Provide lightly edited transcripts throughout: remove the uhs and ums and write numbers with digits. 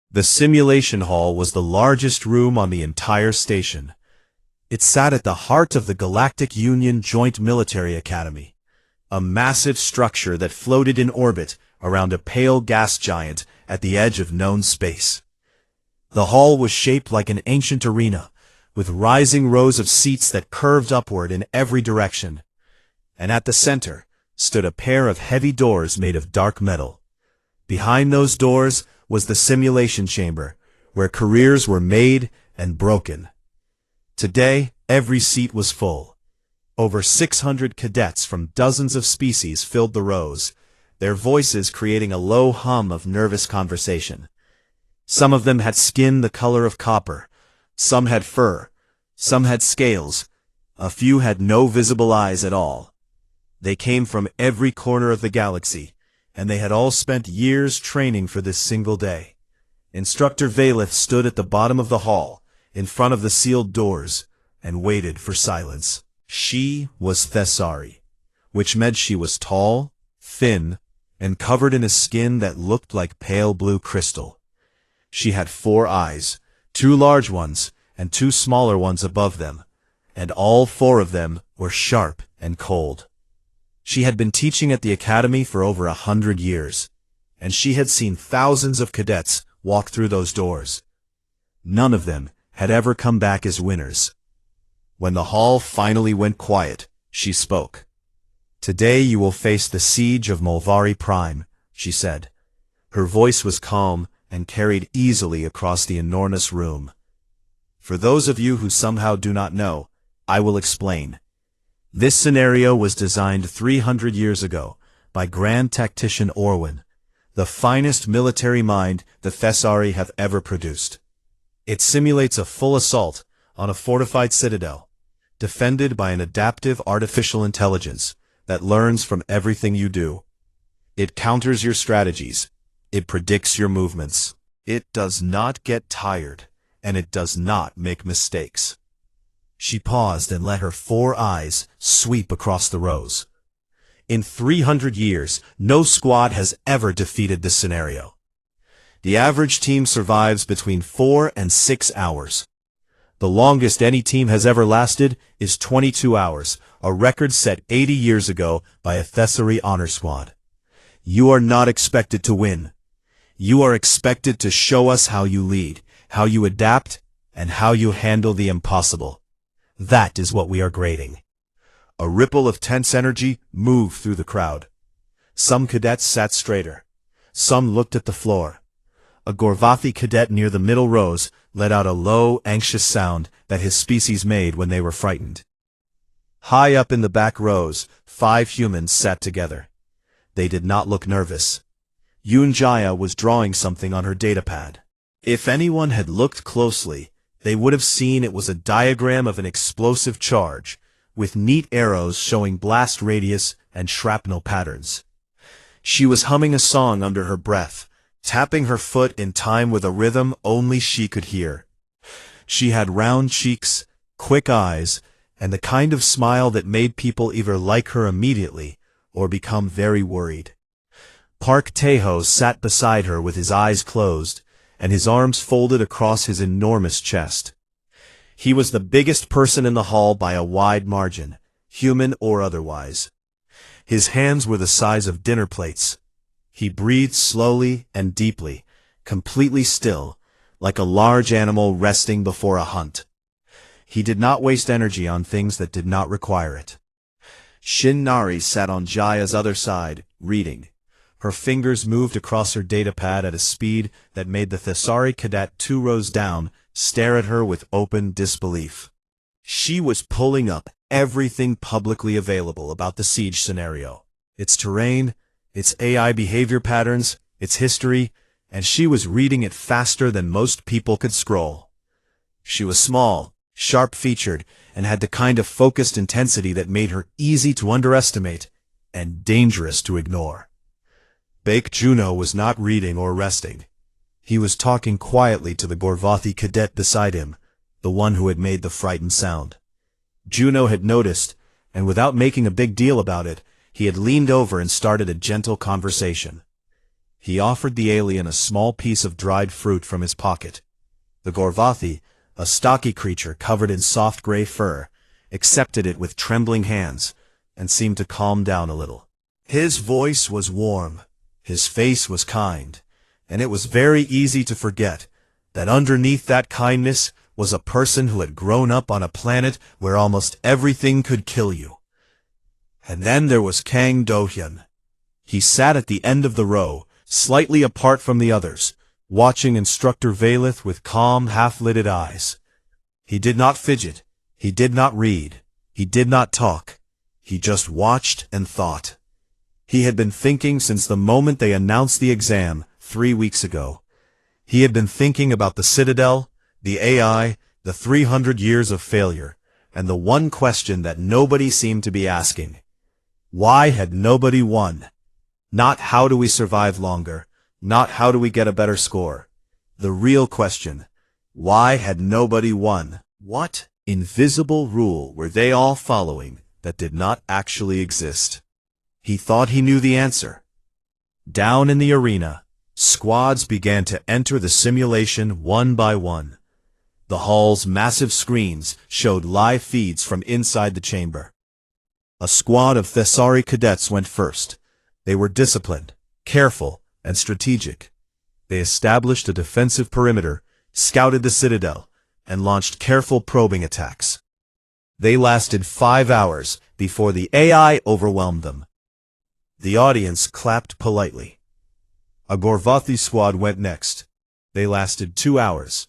The simulation hall was the largest room on the entire station. It sat at the heart of the Galactic Union Joint Military Academy, a massive structure that floated in orbit around a pale gas giant at the edge of known space. The hall was shaped like an ancient arena, with rising rows of seats that curved upward in every direction. And at the center stood a pair of heavy doors made of dark metal. Behind those doors was the simulation chamber, where careers were made and broken. Today, every seat was full. Over 600 cadets from dozens of species filled the rows, their voices creating a low hum of nervous conversation. Some of them had skin the color of copper, some had fur, some had scales, a few had no visible eyes at all. They came from every corner of the galaxy, and they had all spent years training for this single day. Instructor Valeth stood at the bottom of the hall, in front of the sealed doors, and waited for silence. She was Thessari, which meant she was tall, thin, and covered in a skin that looked like pale blue crystal. She had 4 eyes, 2 large ones, and 2 smaller ones above them, and all 4 of them were sharp and cold. She had been teaching at the academy for over 100 years, and she had seen thousands of cadets walk through those doors. None of them had ever come back as winners. When the hall finally went quiet, she spoke. "Today you will face the siege of Mulvari Prime," she said. Her voice was calm and carried easily across the enormous room. For those of you who somehow do not know, I will explain. This scenario was designed 300 years ago by Grand Tactician Orwin, the finest military mind the Thessari have ever produced. It simulates a full assault on a fortified citadel, defended by an adaptive artificial intelligence that learns from everything you do. It counters your strategies. It predicts your movements. It does not get tired, and it does not make mistakes. She paused and let her 4 eyes sweep across the rows. In 300 years, no squad has ever defeated this scenario. The average team survives between 4 and 6 hours. The longest any team has ever lasted is 22 hours, a record set 80 years ago by a Thessari honor squad. You are not expected to win. You are expected to show us how you lead, how you adapt, and how you handle the impossible. That is what we are grading. A ripple of tense energy moved through the crowd. Some cadets sat straighter. Some looked at the floor. A Gorvathi cadet near the middle rows let out a low, anxious sound that his species made when they were frightened. High up in the back rows, 5 humans sat together. They did not look nervous. Yunjaya was drawing something on her datapad. If anyone had looked closely, they would have seen it was a diagram of an explosive charge, with neat arrows showing blast radius and shrapnel patterns. She was humming a song under her breath, tapping her foot in time with a rhythm only she could hear. She had round cheeks, quick eyes, and the kind of smile that made people either like her immediately or become very worried. Park Taeho sat beside her with his eyes closed and his arms folded across his enormous chest. He was the biggest person in the hall by a wide margin, human or otherwise. His hands were the size of dinner plates. He breathed slowly and deeply, completely still, like a large animal resting before a hunt. He did not waste energy on things that did not require it. Shin Nari sat on Jaya's other side, reading. Her fingers moved across her datapad at a speed that made the Thessari cadet 2 rows down stare at her with open disbelief. She was pulling up everything publicly available about the siege scenario, its terrain, its AI behavior patterns, its history, and she was reading it faster than most people could scroll. She was small, sharp-featured, and had the kind of focused intensity that made her easy to underestimate and dangerous to ignore. Baek Juno was not reading or resting. He was talking quietly to the Gorvathi cadet beside him, the one who had made the frightened sound. Juno had noticed, and without making a big deal about it, he had leaned over and started a gentle conversation. He offered the alien a small piece of dried fruit from his pocket. The Gorvathi, a stocky creature covered in soft gray fur, accepted it with trembling hands and seemed to calm down a little. His voice was warm, his face was kind, and it was very easy to forget that underneath that kindness was a person who had grown up on a planet where almost everything could kill you. And then there was Kang Do-hyun. He sat at the end of the row, slightly apart from the others, watching Instructor Valeth with calm, half-lidded eyes. He did not fidget, he did not read, he did not talk. He just watched and thought. He had been thinking since the moment they announced the exam 3 weeks ago. He had been thinking about the Citadel, the AI, the 300 years of failure, and the one question that nobody seemed to be asking. Why had nobody won? Not how do we survive longer, not how do we get a better score. The real question, why had nobody won? What invisible rule were they all following that did not actually exist? He thought he knew the answer. Down in the arena, squads began to enter the simulation one by one. The hall's massive screens showed live feeds from inside the chamber. A squad of HFY cadets went first. They were disciplined, careful, and strategic. They established a defensive perimeter, scouted the Citadel, and launched careful probing attacks. They lasted 5 hours before the AI overwhelmed them. The audience clapped politely. A Gorvathi squad went next. They lasted 2 hours.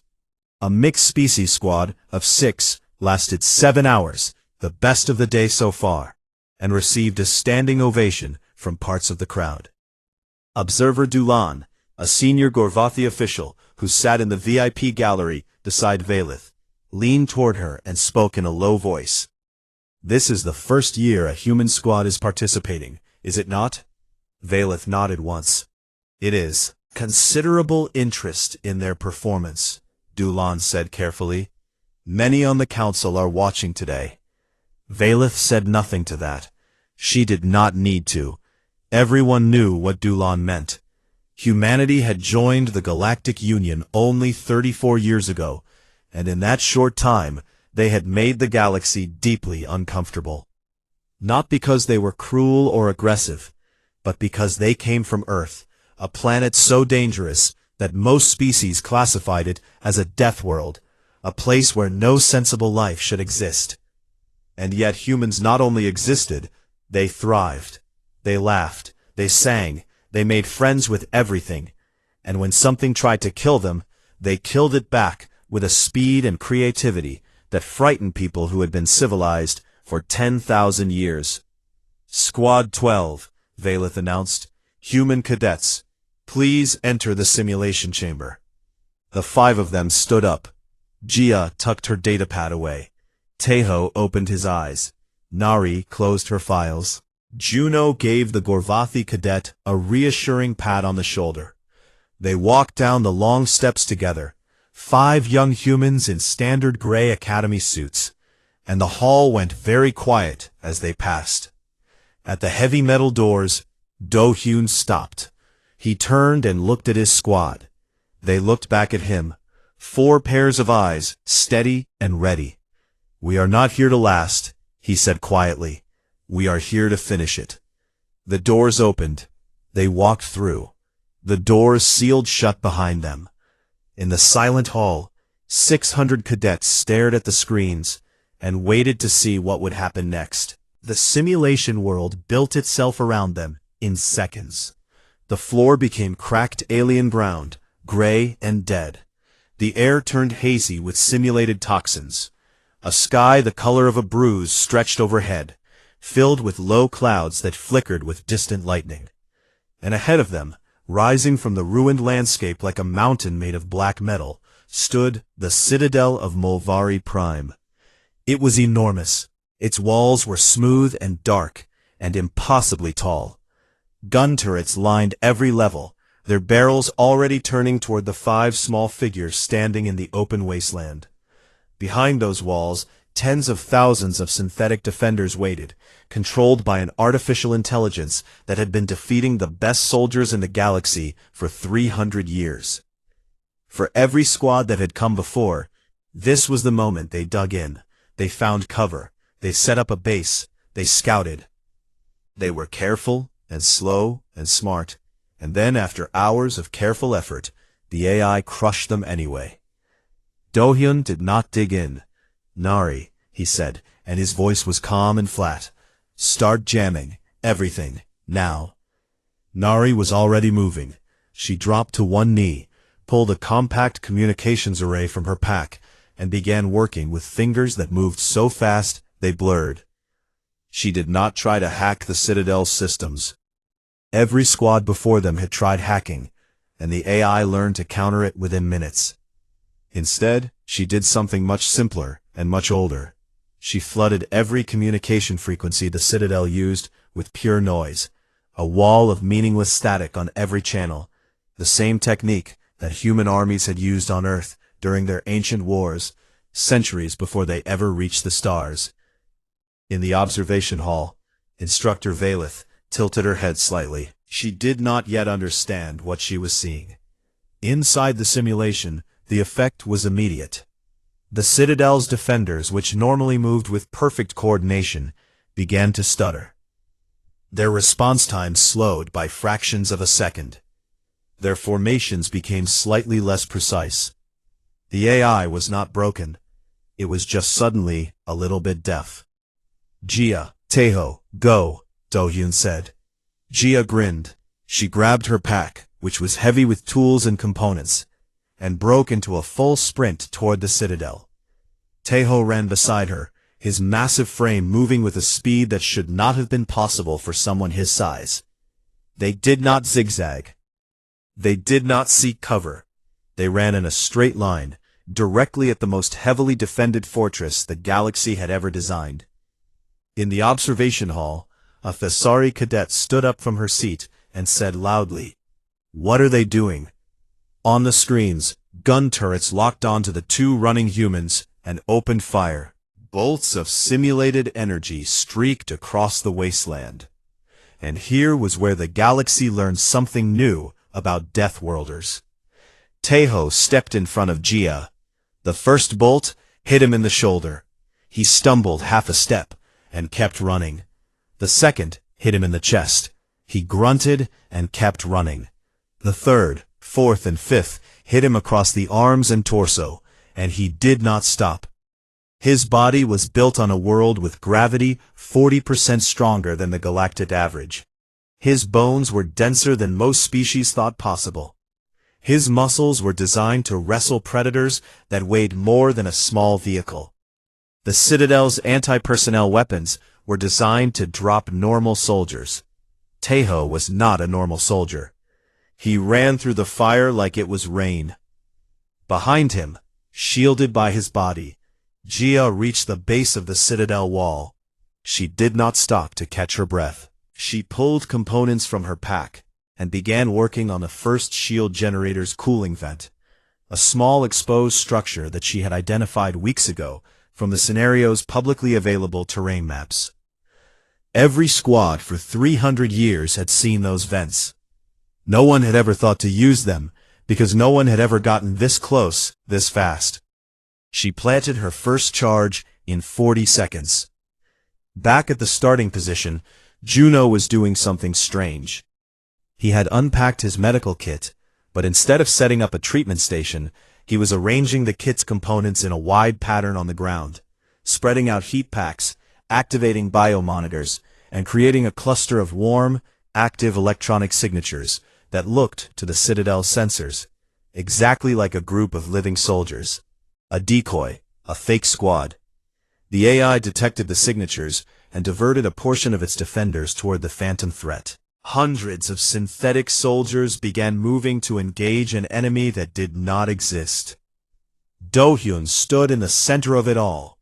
A mixed species squad of 6 lasted 7 hours, the best of the day so far, and received a standing ovation from parts of the crowd. Observer Dulan, a senior Gorvathi official who sat in the VIP gallery beside Valeth, leaned toward her and spoke in a low voice. "This is the first year a human squad is participating, is it not?" Valeth nodded once. "It is. Considerable interest in their performance," Dulan said carefully. "Many on the council are watching today." Valeth said nothing to that. She did not need to. Everyone knew what Dulan meant. Humanity had joined the Galactic Union only 34 years ago, and in that short time, they had made the galaxy deeply uncomfortable. Not because they were cruel or aggressive, but because they came from Earth, a planet so dangerous that most species classified it as a death world, a place where no sensible life should exist. And yet humans not only existed, they thrived. They laughed, they sang, they made friends with everything, and when something tried to kill them, they killed it back with a speed and creativity that frightened people who had been civilized for 10,000 years. "Squad 12, Valeth announced. "Human cadets, please enter the simulation chamber." The 5 of them stood up. Jia tucked her datapad away. Teho opened his eyes. Nari closed her files. Juno gave the Gorvathi cadet a reassuring pat on the shoulder. They walked down the long steps together, 5 young humans in standard gray academy suits, and the hall went very quiet as they passed. At the heavy metal doors, Do-hyun stopped. He turned and looked at his squad. They looked back at him, 4 pairs of eyes, steady and ready. "We are not here to last," he said quietly. "We are here to finish it." The doors opened. They walked through. The doors sealed shut behind them. In the silent hall, 600 cadets stared at the screens and waited to see what would happen next. The simulation world built itself around them in seconds. The floor became cracked alien ground, gray and dead. The air turned hazy with simulated toxins. A sky the color of a bruise stretched overhead, filled with low clouds that flickered with distant lightning. And ahead of them, rising from the ruined landscape like a mountain made of black metal, stood the Citadel of Molvari Prime. It was enormous. Its walls were smooth and dark, and impossibly tall. Gun turrets lined every level, their barrels already turning toward the 5 small figures standing in the open wasteland. Behind those walls, Tens of thousands of synthetic defenders waited, controlled by an artificial intelligence that had been defeating the best soldiers in the galaxy for 300 years. For every squad that had come before, this was the moment they dug in. They found cover. They set up a base. They scouted. They were careful and slow and smart, and then after hours of careful effort, the AI crushed them anyway. Do-hyun did not dig in. "Nari," he said, and his voice was calm and flat. "Start jamming. Everything. Now." Nari was already moving. She dropped to one knee, pulled a compact communications array from her pack, and began working with fingers that moved so fast they blurred. She did not try to hack the Citadel's systems. Every squad before them had tried hacking, and the AI learned to counter it within minutes. Instead, she did something much simpler and much older. She flooded every communication frequency the Citadel used with pure noise, a wall of meaningless static on every channel, the same technique that human armies had used on Earth during their ancient wars, centuries before they ever reached the stars. In the observation hall, Instructor Valeth tilted her head slightly. She did not yet understand what she was seeing. Inside the simulation, the effect was immediate. The Citadel's defenders, which normally moved with perfect coordination, began to stutter. Their response times slowed by fractions of a second. Their formations became slightly less precise. The AI was not broken. It was just suddenly a little bit deaf. "Jia, Taeho, go," Do-hyun said. Jia grinned. She grabbed her pack, which was heavy with tools and components, and broke into a full sprint toward the Citadel. Taeho ran beside her, his massive frame moving with a speed that should not have been possible for someone his size. They did not zigzag. They did not seek cover. They ran in a straight line, directly at the most heavily defended fortress the galaxy had ever designed. In the observation hall, a HFY cadet stood up from her seat and said loudly, "What are they doing?" On the screens, gun turrets locked onto the two running humans and opened fire. Bolts of simulated energy streaked across the wasteland. And here was where the galaxy learned something new about Deathworlders. Taeho stepped in front of Jia. The first bolt hit him in the shoulder. He stumbled half a step and kept running. The second hit him in the chest. He grunted and kept running. The third, fourth, and fifth hit him across the arms and torso, and he did not stop. His body was built on a world with gravity 40% stronger than the galactic average. His bones were denser than most species thought possible. His muscles were designed to wrestle predators that weighed more than a small vehicle. The Citadel's anti-personnel weapons were designed to drop normal soldiers. Taeho was not a normal soldier. He ran through the fire like it was rain. Behind him, shielded by his body, Jia reached the base of the Citadel wall. She did not stop to catch her breath. She pulled components from her pack and began working on the first shield generator's cooling vent, a small exposed structure that she had identified weeks ago from the scenario's publicly available terrain maps. Every squad for 300 years had seen those vents. No one had ever thought to use them, because no one had ever gotten this close, this fast. She planted her first charge in 40 seconds. Back at the starting position, Juno was doing something strange. He had unpacked his medical kit, but instead of setting up a treatment station, he was arranging the kit's components in a wide pattern on the ground, spreading out heat packs, activating biomonitors, and creating a cluster of warm, active electronic signatures that looked to the Citadel's sensors, exactly like a group of living soldiers. A decoy, a fake squad. The AI detected the signatures and diverted a portion of its defenders toward the phantom threat. Hundreds of synthetic soldiers began moving to engage an enemy that did not exist. Do-hyun stood in the center of it all.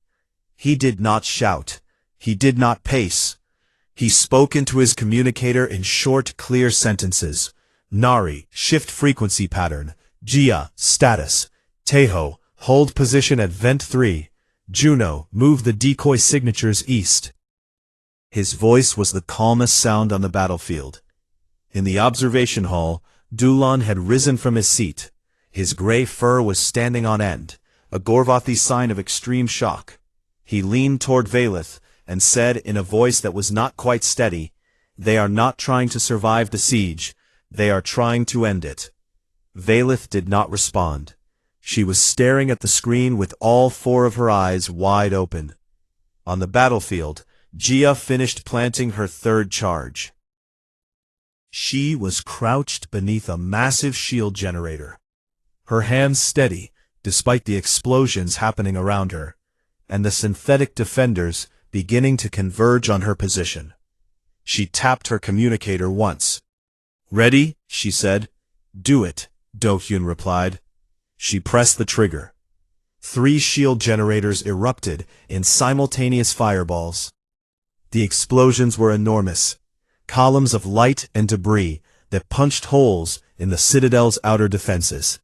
He did not shout. He did not pace. He spoke into his communicator in short, clear sentences. Nari, shift frequency pattern. Jia, status. Taeho, hold position at vent 3. Juno, move the decoy signatures east. His voice was the calmest sound on the battlefield. In the observation hall, Dulon had risen from his seat. His gray fur was standing on end, a Gorvathy sign of extreme shock. He leaned toward Valeth and said in a voice that was not quite steady, "They are not trying to survive the siege, they are trying to end it." Valeth did not respond. She was staring at the screen with all four of her eyes wide open. On the battlefield, Gia finished planting her third charge. She was crouched beneath a massive shield generator, her hands steady despite the explosions happening around her, and the synthetic defenders beginning to converge on her position. She tapped her communicator once. "Ready?" she said. "Do it," Do-hyun replied. She pressed the trigger. 3 shield generators erupted in simultaneous fireballs. The explosions were enormous, columns of light and debris that punched holes in the Citadel's outer defenses.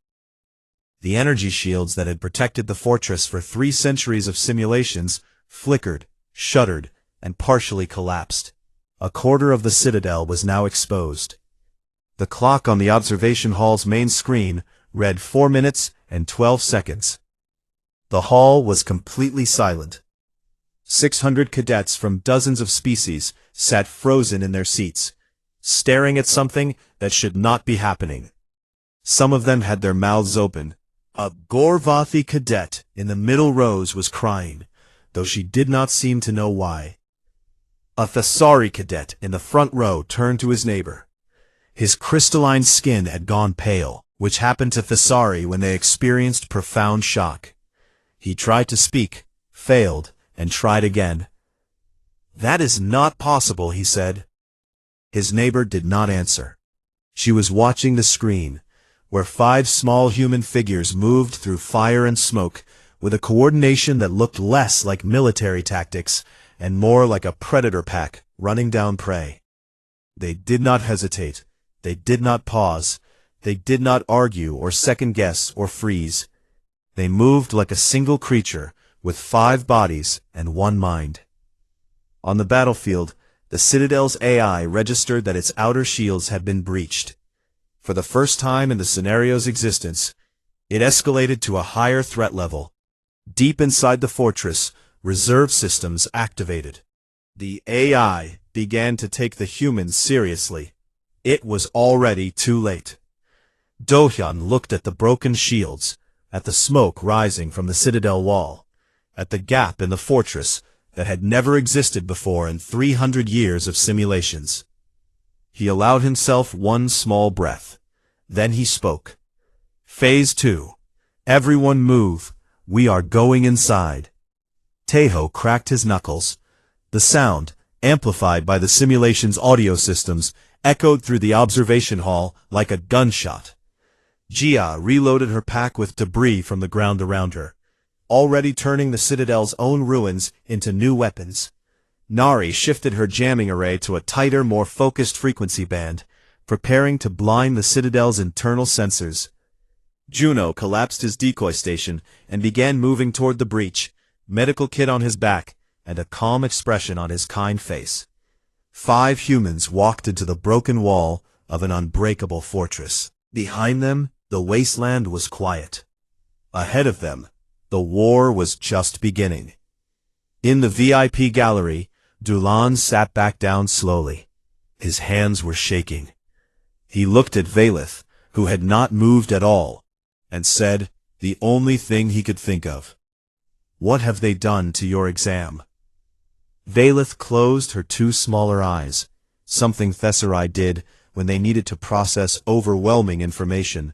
The energy shields that had protected the fortress for 3 centuries of simulations flickered, shuddered, and partially collapsed. A quarter of the Citadel was now exposed. The clock on the observation hall's main screen read 4 minutes and 12 seconds. The hall was completely silent. 600 cadets from dozens of species sat frozen in their seats, staring at something that should not be happening. Some of them had their mouths open. A Gorvathy cadet in the middle rows was crying, though she did not seem to know why. A Thessari cadet in the front row turned to his neighbor. His crystalline skin had gone pale, which happened to Thessari when they experienced profound shock. He tried to speak, failed, and tried again. "That is not possible," he said. His neighbor did not answer. She was watching the screen, where 5 small human figures moved through fire and smoke with a coordination that looked less like military tactics and more like a predator pack running down prey. They did not hesitate. They did not pause. They did not argue or second-guess or freeze. They moved like a single creature with 5 bodies and 1 mind. On the battlefield, the Citadel's AI registered that its outer shields had been breached. For the first time in the scenario's existence, it escalated to a higher threat level. Deep inside the fortress, reserve systems activated. The AI began to take the humans seriously. It was already too late. Do-hyun looked at the broken shields, at the smoke rising from the Citadel wall, at the gap in the fortress that had never existed before in 300 years of simulations. He allowed himself one small breath. Then he spoke. "Phase 2. Everyone move. We are going inside." Taeho cracked his knuckles. The sound, amplified by the simulation's audio systems, echoed through the observation hall like a gunshot. Gia reloaded her pack with debris from the ground around her, already turning the Citadel's own ruins into new weapons. Nari shifted her jamming array to a tighter, more focused frequency band, preparing to blind the Citadel's internal sensors. Juno collapsed his decoy station and began moving toward the breach, medical kit on his back and a calm expression on his kind face. 5 humans walked into the broken wall of an unbreakable fortress. Behind them, the wasteland was quiet. Ahead of them, the war was just beginning. In the VIP gallery, Dulon sat back down slowly. His hands were shaking. He looked at Valeth, who had not moved at all, and said the only thing he could think of. "What have they done to your exam?" Valeth closed her 2 smaller eyes, something Thessari did when they needed to process overwhelming information.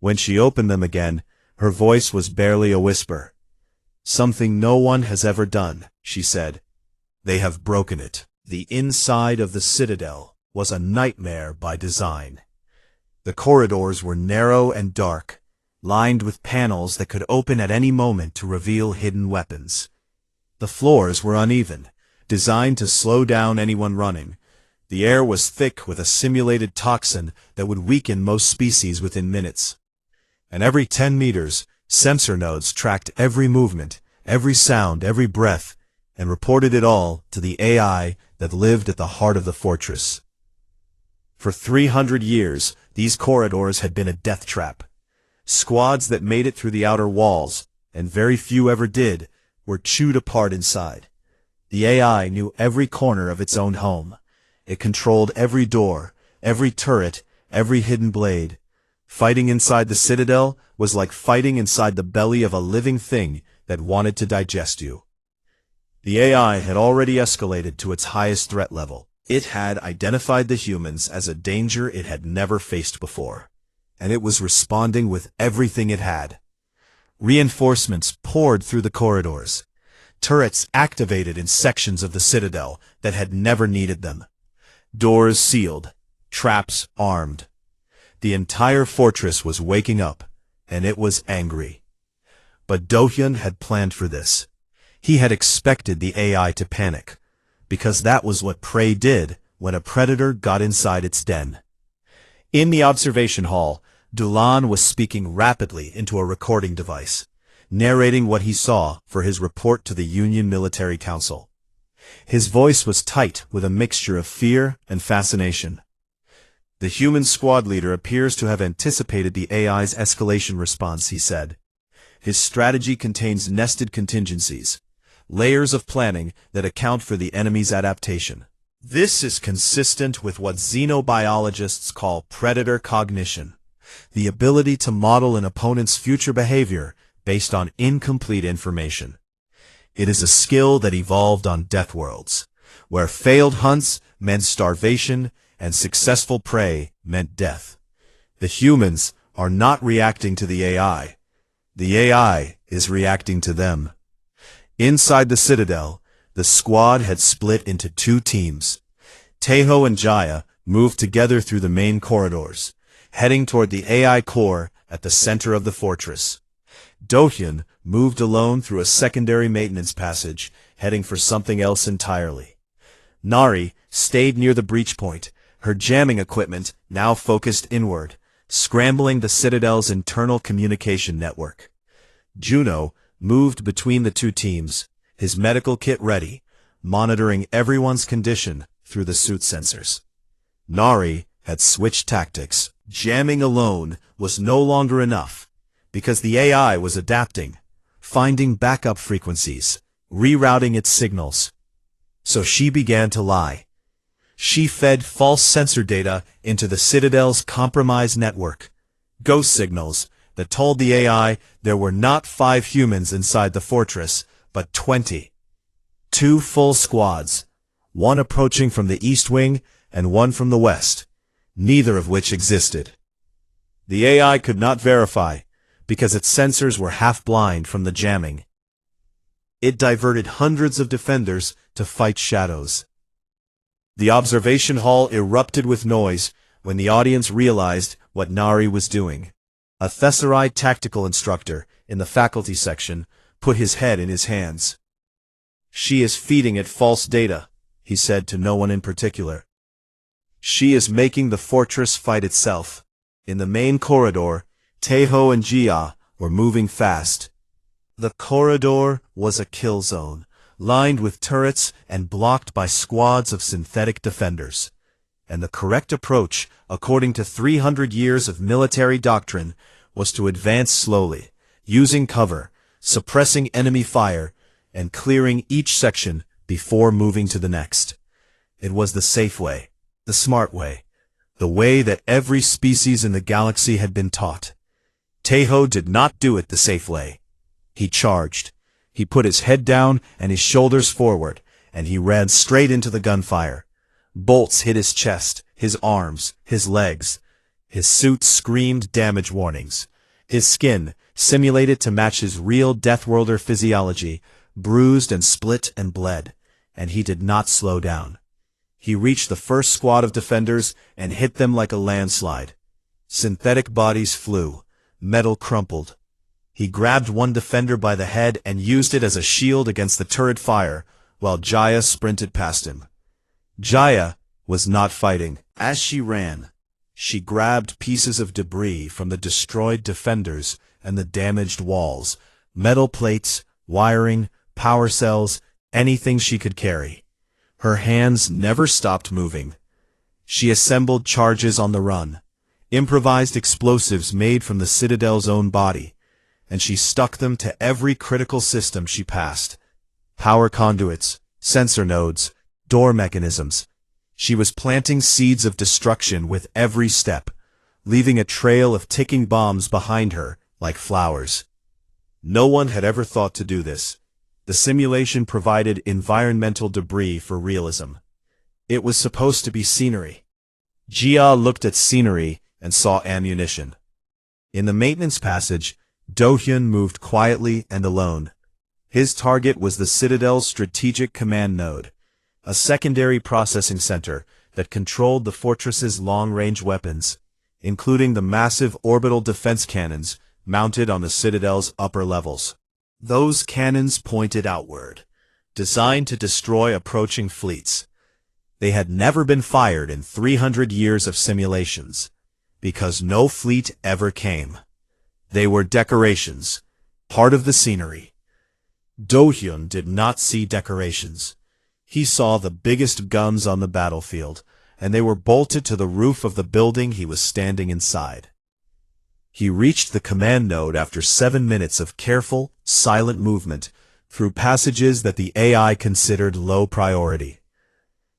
When she opened them again, her voice was barely a whisper. "Something no one has ever done," she said. "They have broken it." The inside of the Citadel was a nightmare by design. The corridors were narrow and dark, lined with panels that could open at any moment to reveal hidden weapons. The floors were uneven, designed to slow down anyone running. The air was thick with a simulated toxin that would weaken most species within minutes. And every 10 meters, sensor nodes tracked every movement, every sound, every breath, and reported it all to the AI that lived at the heart of the fortress. For 300 years, these corridors had been a death trap. Squads that made it through the outer walls, and very few ever did, were chewed apart inside. The AI knew every corner of its own home. It controlled every door, every turret, every hidden blade. Fighting inside the Citadel was like fighting inside the belly of a living thing that wanted to digest you. The AI had already escalated to its highest threat level. It had identified the humans as a danger it had never faced before, and it was responding with everything it had. Reinforcements poured through the corridors. Turrets activated in sections of the Citadel that had never needed them. Doors sealed, traps armed. The entire fortress was waking up, and it was angry. But Do-hyun had planned for this. He had expected the AI to panic, because that was what prey did when a predator got inside its den. In the observation hall, Dulan was speaking rapidly into a recording device, narrating what he saw for his report to the Union Military Council. His voice was tight with a mixture of fear and fascination. The human squad leader appears to have anticipated the AI's escalation response, he said. His strategy contains nested contingencies, layers of planning that account for the enemy's adaptation. This is consistent with what xenobiologists call predator cognition, the ability to model an opponent's future behavior based on incomplete information. It is a skill that evolved on Deathworlds, where failed hunts meant starvation and successful prey meant death. The humans are not reacting to the AI. The AI is reacting to them. Inside the Citadel, the squad had split into two teams. Taeho and Jaya moved together through the main corridors, heading toward the AI core at the center of the fortress. Do-hyun moved alone through a secondary maintenance passage, heading for something else entirely. Nari stayed near the breach point, her jamming equipment now focused inward, scrambling the Citadel's internal communication network. Juno moved between the two teams, his medical kit ready, monitoring everyone's condition through the suit sensors. Nari had switched tactics. Jamming alone was no longer enough, because the AI was adapting, finding backup frequencies, rerouting its signals. So she began to lie. She fed false sensor data into the Citadel's compromised network, ghost signals that told the AI there were not 5 humans inside the fortress, but 20. 2 full squads, one approaching from the east wing and one from the west, neither of which existed. The AI could not verify, because its sensors were half-blind from the jamming. It diverted hundreds of defenders to fight shadows. The observation hall erupted with noise when the audience realized what Nari was doing. A Thesseride tactical instructor in the faculty section put his head in his hands. "She is feeding it false data," he said to no one in particular. "She is making the fortress fight itself." In the main corridor, Taeho and Jia were moving fast. The corridor was a kill zone, lined with turrets and blocked by squads of synthetic defenders. And the correct approach, according to 300 years of military doctrine, was to advance slowly, using cover, suppressing enemy fire, and clearing each section before moving to the next. It was the safe way, the smart way, the way that every species in the galaxy had been taught. Taeho did not do it the safe way. He charged. He put his head down and his shoulders forward, and he ran straight into the gunfire. Bolts hit his chest, his arms, his legs. His suit screamed damage warnings. His skin, simulated to match his real Deathworlder physiology, bruised and split and bled, and he did not slow down. He reached the first squad of defenders and hit them like a landslide. Synthetic bodies flew. Metal crumpled. He grabbed one defender by the head and used it as a shield against the turret fire, while Jaya sprinted past him. Jaya was not fighting. As she ran, she grabbed pieces of debris from the destroyed defenders and the damaged walls, metal plates, wiring, power cells, anything she could carry. Her hands never stopped moving. She assembled charges on the run, improvised explosives made from the Citadel's own body, and she stuck them to every critical system she passed. Power conduits, sensor nodes, door mechanisms. She was planting seeds of destruction with every step, leaving a trail of ticking bombs behind her like flowers. No one had ever thought to do this. The simulation provided environmental debris for realism. It was supposed to be scenery. Jia looked at scenery and saw ammunition. In the maintenance passage, Do-hyun moved quietly and alone. His target was the Citadel's strategic command node, a secondary processing center that controlled the fortress's long-range weapons, including the massive orbital defense cannons mounted on the Citadel's upper levels. Those cannons pointed outward, designed to destroy approaching fleets. They had never been fired in 300 years of simulations, because no fleet ever came. They were decorations, part of the scenery. Do-hyun did not see decorations. He saw the biggest guns on the battlefield, and they were bolted to the roof of the building he was standing inside. He reached the command node after 7 minutes of careful, silent movement through passages that the AI considered low priority.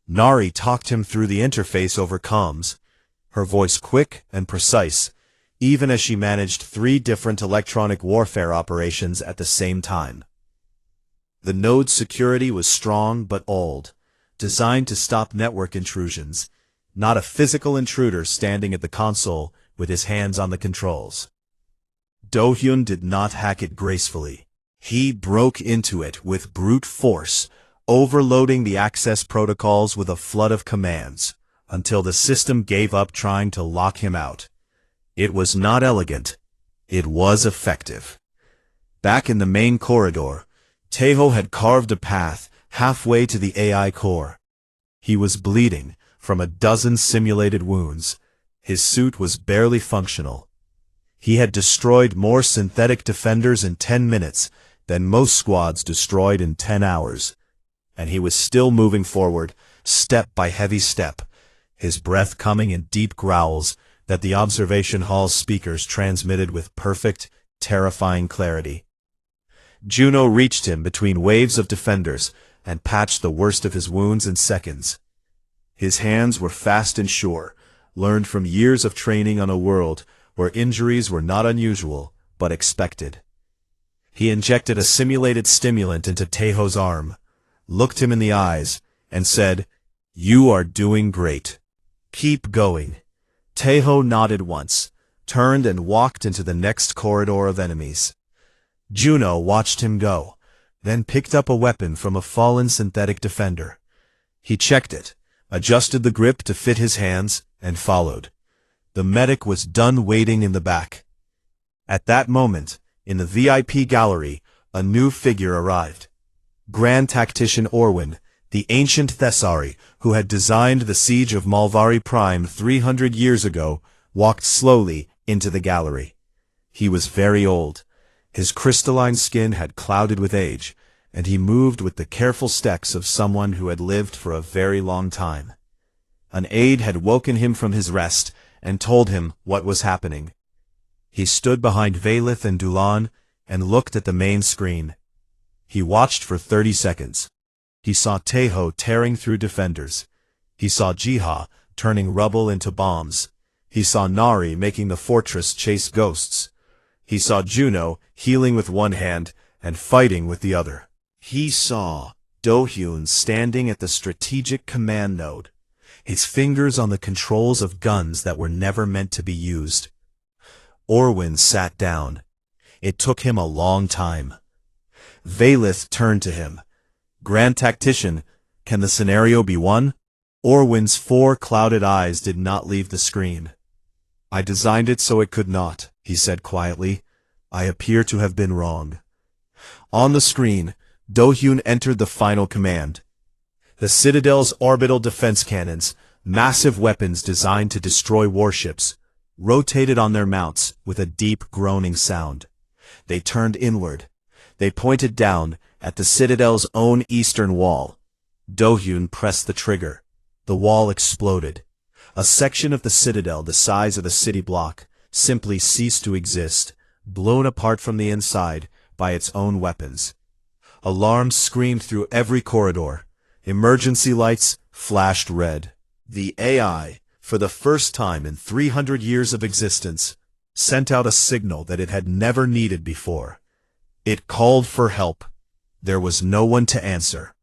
Nari talked him through the interface over comms, her voice quick and precise, even as she managed 3 different electronic warfare operations at the same time. The node's security was strong but old, designed to stop network intrusions, not a physical intruder standing at the console with his hands on the controls. Do-hyun did not hack it gracefully. He broke into it with brute force, overloading the access protocols with a flood of commands, until the system gave up trying to lock him out. It was not elegant. It was effective. Back in the main corridor, Taeho had carved a path halfway to the AI core. He was bleeding from a dozen simulated wounds. His suit was barely functional. He had destroyed more synthetic defenders in 10 minutes than most squads destroyed in 10 hours. And he was still moving forward, step by heavy step, his breath coming in deep growls that the observation hall's speakers transmitted with perfect, terrifying clarity. Juno reached him between waves of defenders and patched the worst of his wounds in seconds. His hands were fast and sure, learned from years of training on a world where injuries were not unusual, but expected. He injected a simulated stimulant into Taeho's arm, looked him in the eyes, and said, "You are doing great. Keep going." Taeho nodded once, turned and walked into the next corridor of enemies. Juno watched him go, then picked up a weapon from a fallen synthetic defender. He checked it, adjusted the grip to fit his hands, and followed. The medic was done waiting in the back. At that moment, in the VIP gallery, a new figure arrived. Grand Tactician Orwin, the ancient Thessari who had designed the siege of Malvari Prime 300 years ago, walked slowly into the gallery. He was very old. His crystalline skin had clouded with age, and he moved with the careful steps of someone who had lived for a very long time. An aide had woken him from his rest and told him what was happening. He stood behind Valith and Dulan and looked at the main screen. He watched for 30 seconds. He saw Taeho tearing through defenders. He saw Jiha turning rubble into bombs. He saw Nari making the fortress chase ghosts. He saw Juno healing with one hand and fighting with the other. He saw Do-hyun standing at the strategic command node, his fingers on the controls of guns that were never meant to be used. Orwin sat down. It took him a long time. Valith turned to him. "Grand Tactician, can the scenario be won?" Orwin's 4 clouded eyes did not leave the screen. "I designed it so it could not," he said quietly. "I appear to have been wrong." On the screen, Do-hyun entered the final command. The Citadel's orbital defense cannons, massive weapons designed to destroy warships, rotated on their mounts with a deep groaning sound. They turned inward. They pointed down at the Citadel's own eastern wall. Do-hyun pressed the trigger. The wall exploded. A section of the Citadel the size of a city block simply ceased to exist, blown apart from the inside by its own weapons. Alarms screamed through every corridor. Emergency lights flashed red. The AI, for the first time in 300 years of existence, sent out a signal that it had never needed before. It called for help. There was no one to answer.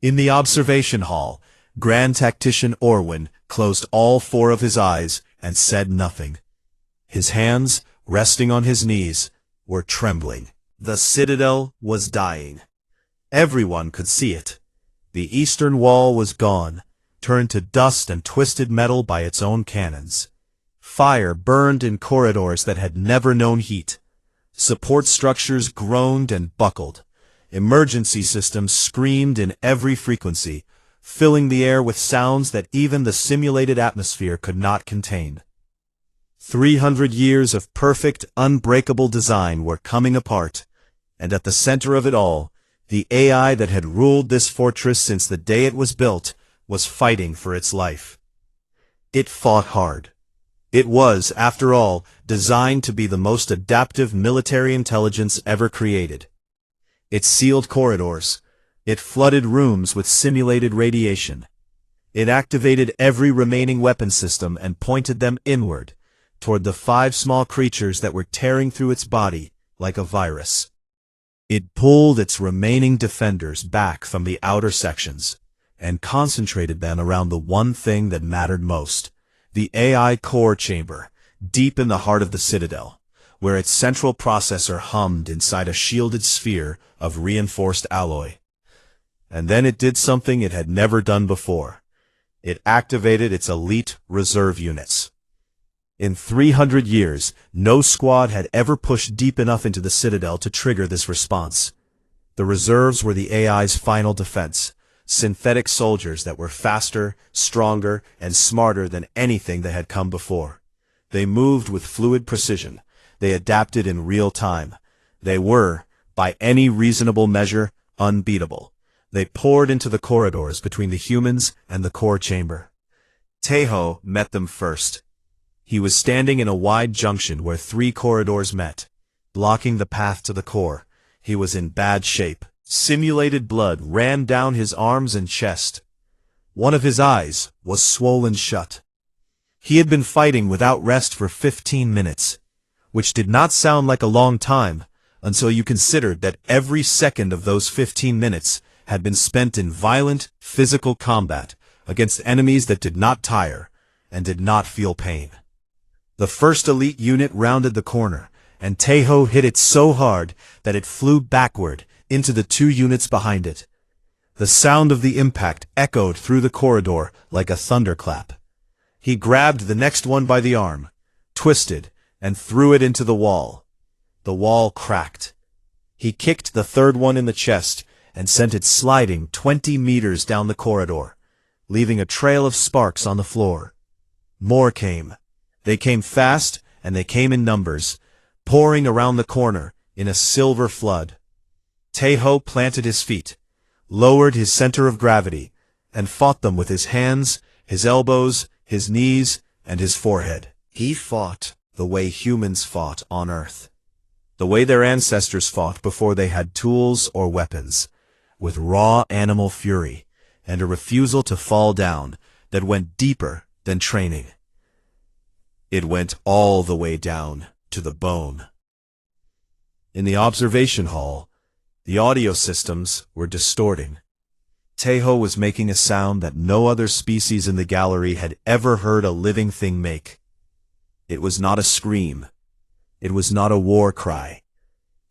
In the observation hall, Grand Tactician Orwin closed all four of his eyes and said nothing. His hands, resting on his knees, were trembling. The Citadel was dying. Everyone could see it. The eastern wall was gone, turned to dust and twisted metal by its own cannons. Fire burned in corridors that had never known heat. Support structures groaned and buckled. Emergency systems screamed in every frequency, filling the air with sounds that even the simulated atmosphere could not contain. 300 years of perfect, unbreakable design were coming apart, and at the center of it all, the AI that had ruled this fortress since the day it was built was fighting for its life. It fought hard. It was, after all, designed to be the most adaptive military intelligence ever created. It sealed corridors. It flooded rooms with simulated radiation. It activated every remaining weapon system and pointed them inward, toward the 5 small creatures that were tearing through its body like a virus. It pulled its remaining defenders back from the outer sections and concentrated them around the one thing that mattered most, the AI core chamber, deep in the heart of the Citadel, where its central processor hummed inside a shielded sphere of reinforced alloy. And then it did something it had never done before. It activated its elite reserve units. In 300 years, no squad had ever pushed deep enough into the Citadel to trigger this response. The reserves were the AI's final defense, synthetic soldiers that were faster, stronger, and smarter than anything that had come before. They moved with fluid precision. They adapted in real time. They were, by any reasonable measure, unbeatable. They poured into the corridors between the humans and the core chamber. Taeho met them first. He was standing in a wide junction where 3 corridors met, blocking the path to the core. He was in bad shape. Simulated blood ran down his arms and chest. One of his eyes was swollen shut. He had been fighting without rest for 15 minutes, which did not sound like a long time until you considered that every second of those 15 minutes had been spent in violent, physical combat against enemies that did not tire and did not feel pain. The first elite unit rounded the corner, and Taeho hit it so hard that it flew backward into the 2 units behind it. The sound of the impact echoed through the corridor like a thunderclap. He grabbed the next one by the arm, twisted, and threw it into the wall. The wall cracked. He kicked the 3rd one in the chest and sent it sliding 20 meters down the corridor, leaving a trail of sparks on the floor. More came. They came fast, and they came in numbers, pouring around the corner in a silver flood. Taeho planted his feet, lowered his center of gravity, and fought them with his hands, his elbows, his knees, and his forehead. He fought the way humans fought on Earth, the way their ancestors fought before they had tools or weapons, with raw animal fury and a refusal to fall down that went deeper than training. It went all the way down to the bone. In the observation hall, the audio systems were distorting. Taeho was making a sound that no other species in the gallery had ever heard a living thing make. It was not a scream. It was not a war cry.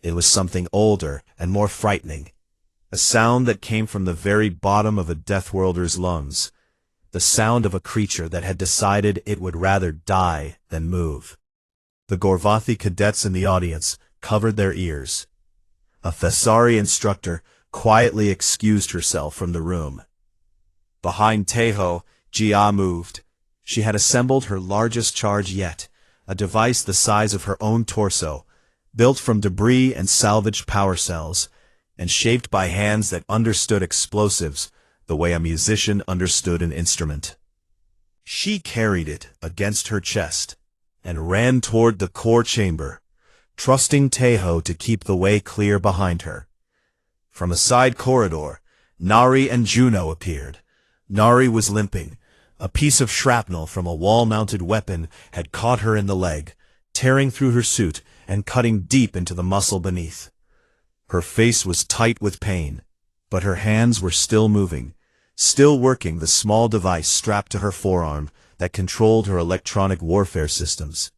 It was something older and more frightening. A sound that came from the very bottom of a Deathworlder's lungs. The sound of a creature that had decided it would rather die than move. The Gorvathi cadets in the audience covered their ears. A Thessari instructor quietly excused herself from the room. Behind Taeho, Jia moved. She had assembled her largest charge yet, a device the size of her own torso, built from debris and salvaged power cells, and shaped by hands that understood explosives the way a musician understood an instrument. She carried it against her chest and ran toward the core chamber, trusting Taeho to keep the way clear behind her. From a side corridor, Nari and Juno appeared. Nari was limping. A piece of shrapnel from a wall-mounted weapon had caught her in the leg, tearing through her suit and cutting deep into the muscle beneath. Her face was tight with pain, but her hands were still moving, still working the small device strapped to her forearm that controlled her electronic warfare systems.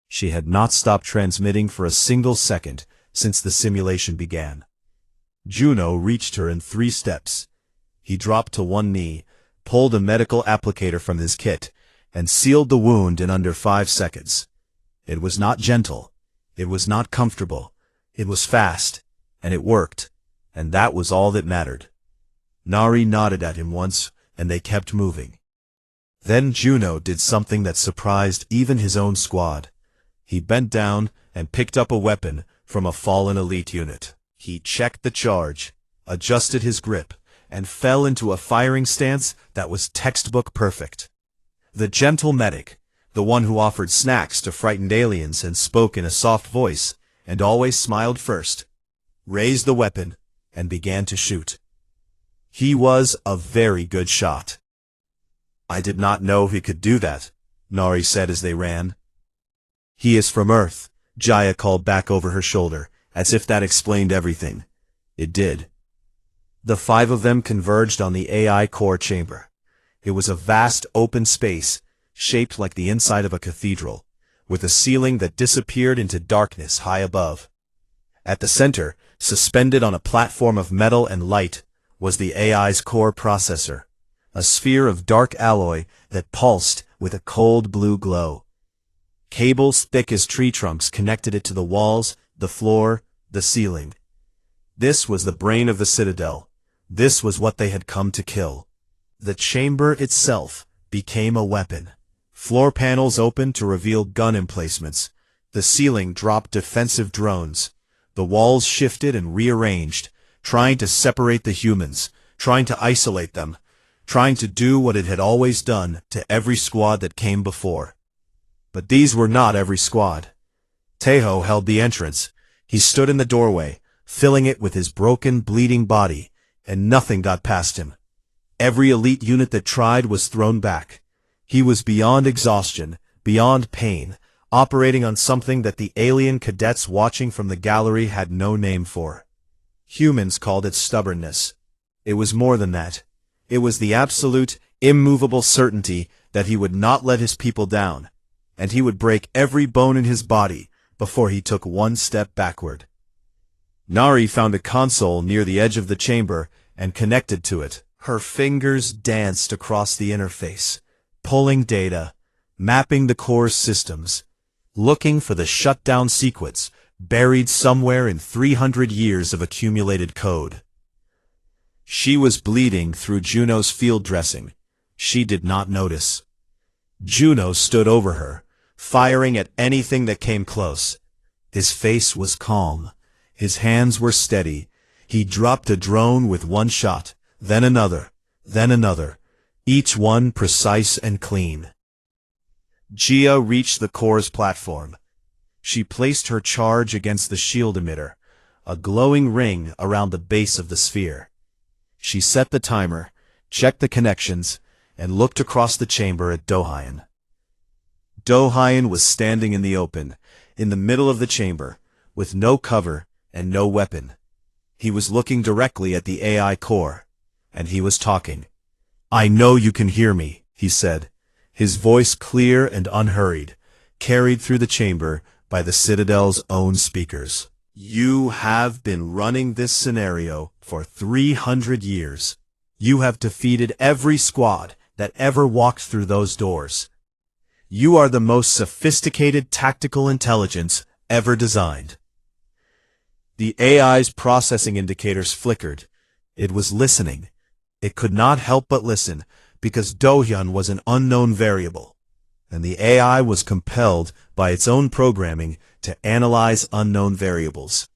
She had not stopped transmitting for a single second since the simulation began. Juno reached her in 3 steps. He dropped to one knee, pulled a medical applicator from his kit, and sealed the wound in under 5 seconds. It was not gentle. It was not comfortable. It was fast, and it worked, and that was all that mattered. Nari nodded at him once, and they kept moving. Then Juno did something that surprised even his own squad. He bent down and picked up a weapon from a fallen elite unit. He checked the charge, adjusted his grip, and fell into a firing stance that was textbook perfect. The gentle medic, the one who offered snacks to frightened aliens and spoke in a soft voice, and always smiled first, raised the weapon and began to shoot. He was a very good shot. "I did not know he could do that," Nari said as they ran. "He is from Earth," Jaya called back over her shoulder, as if that explained everything. It did. The 5 of them converged on the AI core chamber. It was a vast open space, shaped like the inside of a cathedral, with a ceiling that disappeared into darkness high above. At the center, suspended on a platform of metal and light, was the AI's core processor, a sphere of dark alloy that pulsed with a cold blue glow. Cables thick as tree trunks connected it to the walls, the floor, the ceiling. This was the brain of the Citadel. This was what they had come to kill. The chamber itself became a weapon. Floor panels opened to reveal gun emplacements. The ceiling dropped defensive drones. The walls shifted and rearranged, trying to separate the humans, trying to isolate them, trying to do what it had always done to every squad that came before. But these were not every squad. Taeho held the entrance. He stood in the doorway, filling it with his broken, bleeding body, and nothing got past him. Every elite unit that tried was thrown back. He was beyond exhaustion, beyond pain, operating on something that the alien cadets watching from the gallery had no name for. Humans called it stubbornness. It was more than that. It was the absolute, immovable certainty that he would not let his people down, and he would break every bone in his body before he took one step backward. Nari found a console near the edge of the chamber and connected to it. Her fingers danced across the interface, pulling data, mapping the core's systems, looking for the shutdown sequence buried somewhere in 300 years of accumulated code. She was bleeding through Juno's field dressing. She did not notice. Juno stood over her, firing at anything that came close. His face was calm. His hands were steady. He dropped a drone with one shot, then another, each one precise and clean. Jia reached the core's platform. She placed her charge against the shield emitter, a glowing ring around the base of the sphere. She set the timer, checked the connections, and looked across the chamber at Do-Hyun. Do-Hyun was standing in the open, in the middle of the chamber, with no cover and no weapon. He was looking directly at the AI core, and he was talking. "I know you can hear me," he said, his voice clear and unhurried, carried through the chamber by the Citadel's own speakers. "You have been running this scenario for 300 years. You have defeated every squad that ever walked through those doors. You are the most sophisticated tactical intelligence ever designed." The AI's processing indicators flickered. It was listening. It could not help but listen, because Do-Hyun was an unknown variable. and the AI was compelled by its own programming to analyze unknown variables.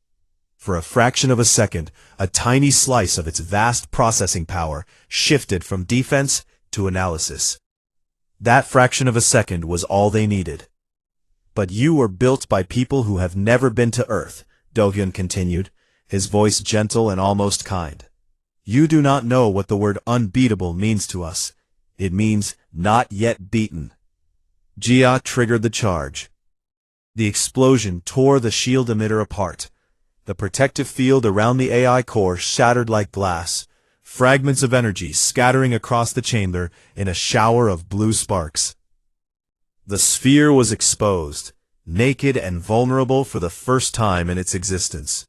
For a fraction of a second, a tiny slice of its vast processing power shifted from defense to analysis. That fraction of a second was all they needed. "But you were built by people who have never been to Earth," Do-hyun continued, his voice gentle and almost kind. "You do not know what the word unbeatable means to us. It means not yet beaten." Jia triggered the charge. The explosion tore the shield emitter apart. The protective field around the AI core shattered like glass, fragments of energy scattering across the chamber in a shower of blue sparks. The sphere was exposed, naked and vulnerable for the first time in its existence.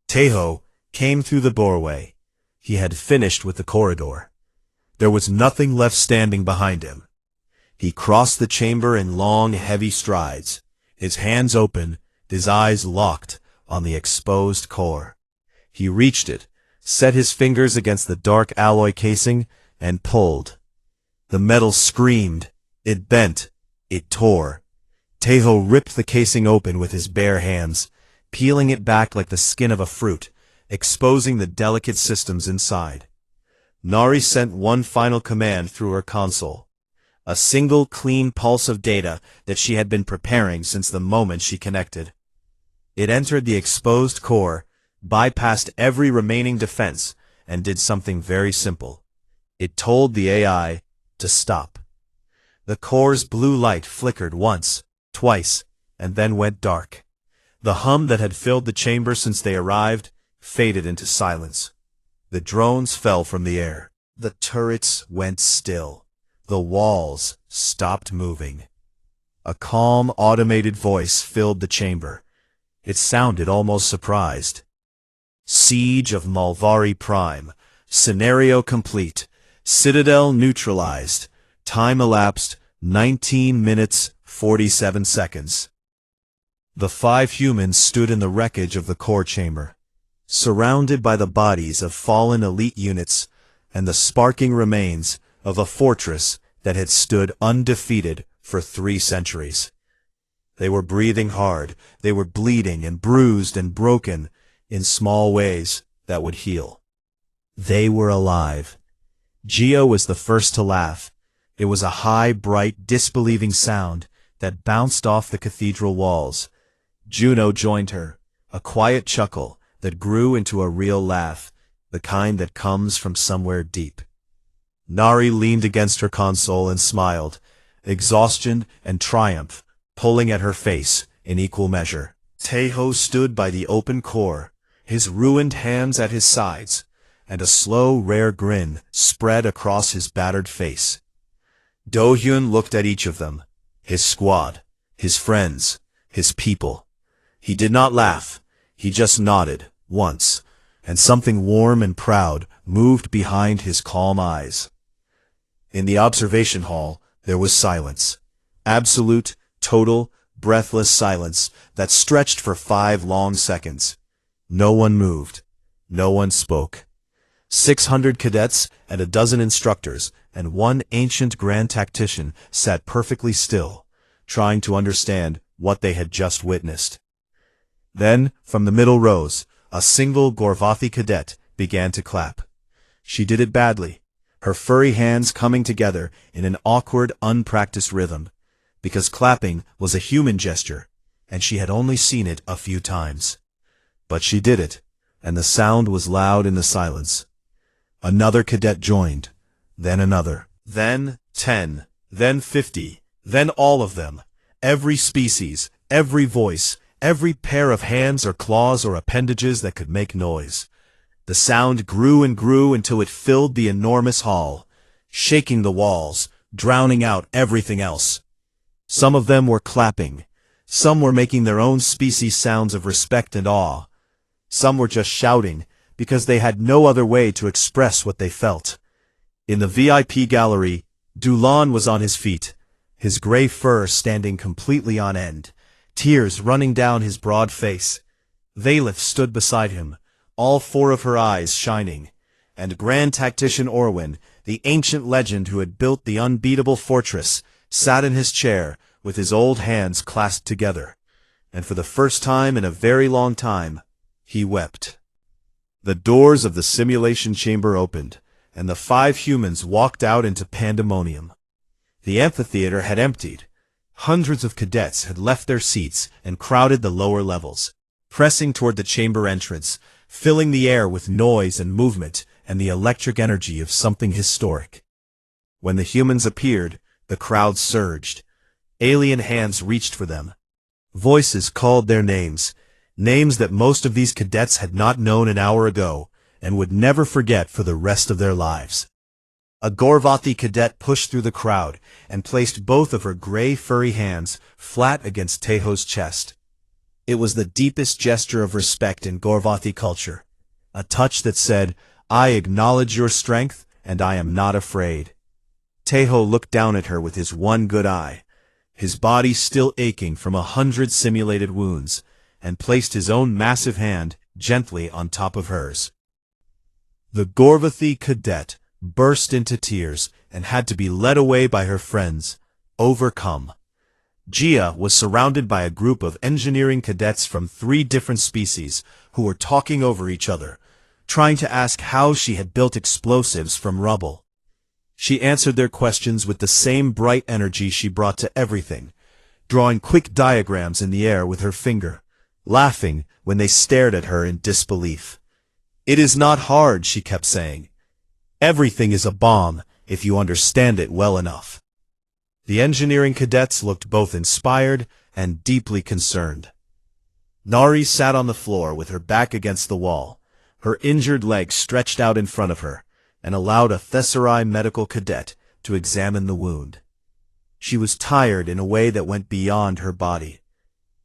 Taeho came through the doorway. He had finished with the corridor. There was nothing left standing behind him. He crossed the chamber in long, heavy strides, his hands open, his eyes locked on the exposed core. He reached it, set his fingers against the dark alloy casing, and pulled. The metal screamed. It bent. It tore. Taeho ripped the casing open with his bare hands, peeling it back like the skin of a fruit, exposing the delicate systems inside. Nari sent one final command through her console. A single clean pulse of data that she had been preparing since the moment she connected. It entered the exposed core, bypassed every remaining defense, and did something very simple. It told the AI to stop. The core's blue light flickered once, twice, and then went dark. The hum that had filled the chamber since they arrived faded into silence. The drones fell from the air. The turrets went still. The walls stopped moving. A calm, automated voice filled the chamber. It sounded almost surprised. "Siege of Malvari Prime. Scenario complete. Citadel neutralized. Time elapsed 19 minutes, 47 seconds. The 5 humans stood in the wreckage of the core chamber, surrounded by the bodies of fallen elite units and the sparking remains of a fortress that had stood undefeated for 3 centuries. They were breathing hard. They were bleeding and bruised and broken in small ways that would heal. They were alive. Geo was the first to laugh. It was a high, bright, disbelieving sound that bounced off the cathedral walls. Juno joined her, a quiet chuckle that grew into a real laugh, the kind that comes from somewhere deep. Nari leaned against her console and smiled, exhaustion and triumph pulling at her face in equal measure. Taeho stood by the open core, his ruined hands at his sides, and a slow, rare grin spread across his battered face. Do-hyun looked at each of them, his squad, his friends, his people. He did not laugh, he just nodded, once, and something warm and proud moved behind his calm eyes. In the observation hall, there was silence. Absolute, total, breathless silence that stretched for 5 long seconds. No one moved. No one spoke. 600 cadets and a dozen instructors and one ancient grand tactician sat perfectly still, trying to understand what they had just witnessed. Then, from the middle rows, a single Gorvathi cadet began to clap. She did it badly, her furry hands coming together in an awkward, unpracticed rhythm, because clapping was a human gesture, and she had only seen it a few times. But she did it, and the sound was loud in the silence. Another cadet joined, then another, then 10, then 50, then all of them, every species, every voice, every pair of hands or claws or appendages that could make noise. The sound grew and grew until it filled the enormous hall, shaking the walls, drowning out everything else. Some of them were clapping. Some were making their own species sounds of respect and awe. Some were just shouting, because they had no other way to express what they felt. In the VIP gallery, Dulan was on his feet, his gray fur standing completely on end, tears running down his broad face. Valith stood beside him, all 4 of her eyes shining, and Grand Tactician Orwin, the ancient legend who had built the unbeatable fortress, sat in his chair, with his old hands clasped together. And for the first time in a very long time, he wept. The doors of the simulation chamber opened, and the 5 humans walked out into pandemonium. The amphitheater had emptied. Hundreds of cadets had left their seats and crowded the lower levels, pressing toward the chamber entrance, filling the air with noise and movement and the electric energy of something historic. When the humans appeared, the crowd surged. Alien hands reached for them. Voices called their names, names that most of these cadets had not known an hour ago and would never forget for the rest of their lives. A Gorvathi cadet pushed through the crowd and placed both of her gray furry hands flat against Teho's chest. It was the deepest gesture of respect in Gorvathi culture, a touch that said, "I acknowledge your strength and I am not afraid." Teho looked down at her with his one good eye, his body still aching from 100 simulated wounds, and placed his own massive hand gently on top of hers. The Gorvathi cadet burst into tears and had to be led away by her friends, overcome. Gia was surrounded by a group of engineering cadets from 3 different species who were talking over each other, trying to ask how she had built explosives from rubble. She answered their questions with the same bright energy she brought to everything, drawing quick diagrams in the air with her finger, laughing when they stared at her in disbelief. "It is not hard," she kept saying. "Everything is a bomb if you understand it well enough." The engineering cadets looked both inspired and deeply concerned. Nari sat on the floor with her back against the wall, her injured leg stretched out in front of her, and allowed a Thesserai medical cadet to examine the wound. She was tired in a way that went beyond her body.